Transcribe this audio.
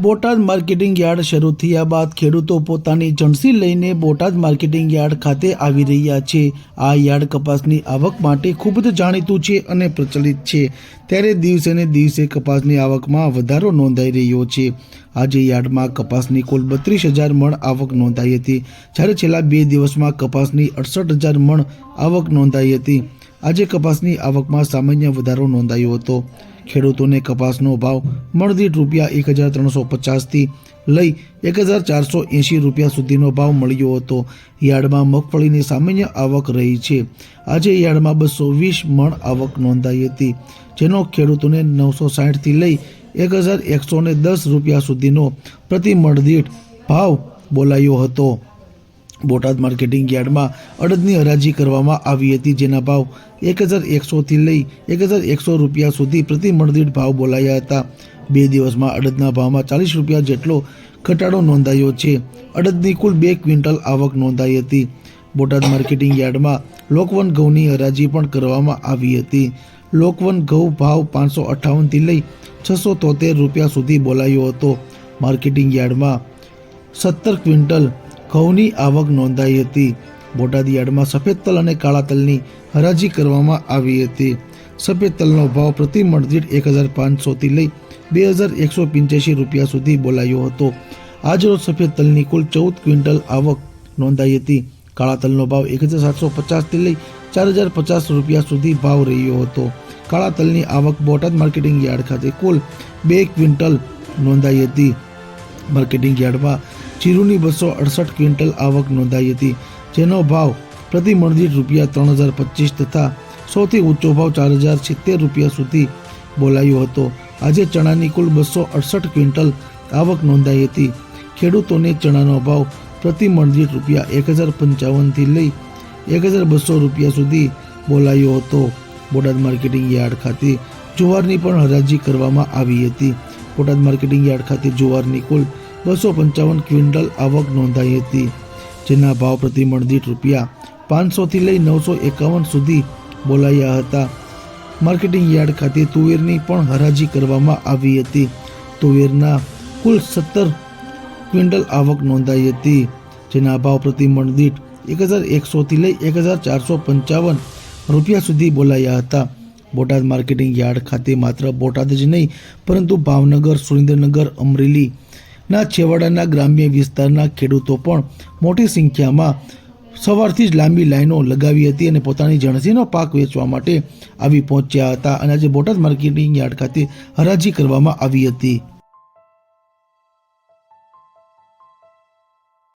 Botad marketing yard શરૂ થયા બાદ ખેડૂતો પોતાની જણસી લઈને બોટાદ માર્કેટિંગ યાર્ડ ખાતે આવી રહ્યા છે। આ યાર્ડ કપાસની આવક માટે ખૂબ જ જાણીતું છે અને પ્રચલિત છે, ત્યારે દિવસે ને દિવસે કપાસની આવકમાં વધારો નોંધાઈ રહ્યો છે। આજે યાર્ડમાં કપાસની કુલ 32,000 મણ આવક નોંધાઈ હતી, જ્યારે છેલ્લા 2 દિવસમાં કપાસની 68,000 મણ આવક નોંધાઈ હતી। આજે કપાસની આવકમાં સામાન્ય વધારો નોંધાયો હતો। ખેડૂતોને કપાસનો ભાવ મણ દીઠ ₹1,350 થી લઈ ₹1,480 સુધીનો ભાવ મળ્યો હતો। યાર્ડમાં મગફળીની સામાન્ય આવક રહી છે। આજે યાર્ડમાં 220 મણ આવક નોંધાઈ હતી, જેનો ખેડૂતોને 960 થી લઈ ₹1,110 સુધીનો પ્રતિ મણ દીઠ ભાવ બોલાયો હતો। બોટાદ માર્કેટિંગ યાર્ડમાં અડદની હરાજી કરવામાં આવી હતી, જેના ભાવ 1,100 થી લઈ ₹1,100 સુધી પ્રતિ મણ દીઠ ભાવ બોલાયા હતા। 2 દિવસમાં અડદના ભાવમાં ₹40 જેટલો ઘટાડો નોંધાયો છે। અડદની કુલ 2 ક્વિન્ટલ આવક નોંધાઈ હતી। બોટાદ માર્કેટિંગ યાર્ડમાં લોકવન ઘઉંની હરાજી પણ કરવામાં આવી હતી। લોકવન ઘઉં ભાવ ₹558 થી લઈ ₹673 સુધી બોલાયો હતો। માર્કેટિંગ યાર્ડમાં 17 ક્વિન્ટલ ઘઉંની આવક નોંધાઈ હતી। બોટાદ યાર્ડમાં સફેદ તલ અને કાળા તલની હરાજી કરવામાં આવી હતી। સફેદ તલનો ભાવ પ્રતિ મણ દીઠ 1,500 થી લઈ ₹2,185 સુધી બોલાયો હતો। આજરોજ સફેદ તલની કુલ 14 ક્વિન્ટલ આવક નોંધાઈ હતી। કાળા તલનો ભાવ 1,750 થી લઈ ₹4,050 સુધી ભાવ રહ્યો હતો। કાળા તલની આવક બોટાદ માર્કેટિંગ યાર્ડ ખાતે કુલ 2 ક્વિન્ટલ નોંધાઈ હતી। માર્કેટિંગ યાર્ડમાં જીરુની 268 ક્વિન્ટલ આવક નોંધાઈ હતી, જેનો ભાવ પ્રતિ મણ દીઠ ₹3,025 તથા સૌથી ઊંચો ભાવ ₹4,070 સુધી બોલાયો હતો। આજે ચણાની કુલ 268 ક્વિન્ટલ આવક નોંધાઈ હતી। ખેડૂતોને ચણાનો ભાવ પ્રતિ મણ દીઠ ₹1,055 થી લઈ ₹1,200 સુધી બોલાયો હતો। બોટાદ માર્કેટિંગ યાર્ડ ખાતે જુવારની પણ હરાજી કરવામાં આવી હતી। બોટાદ માર્કેટિંગ યાર્ડ ખાતે જુવારની કુલ 255 ક્વિન્ટલ આવક નોંધાઈ હતી, જેના ભાવ પ્રતિ મણ દીઠ ₹500 થી લઈ ₹951 સુધી બોલાયા હતા। માર્કેટિંગ યાર્ડ ખાતે તુવેરની પણ હરાજી કરવામાં આવી હતી। તુવેરના કુલ 17 ક્વિન્ટલ આવક નોંધાઈ હતી, જેના ભાવ પ્રતિ મણ દીઠ ₹1,100 થી લઈ ₹1,455 સુધી બોલાયા હતા। બોટાદ માર્કેટિંગ યાર્ડ ખાતે માત્ર બોટાદ જ નહીં, પરંતુ ભાવનગર, સુરેન્દ્રનગર, અમરેલી ના છેવાડાના ગ્રામ્ય વિસ્તારના ખેડૂતો પણ મોટી સંખ્યામાં સવારથી જ લાંબી લાઈનો લગાવી હતી અને પોતાની જણસીનો પાક વેચવા માટે આવી પહોંચ્યા હતા અને આજે બોટાદ માર્કેટિંગ યાર્ડ ખાતે હરાજી કરવામાં આવી હતી।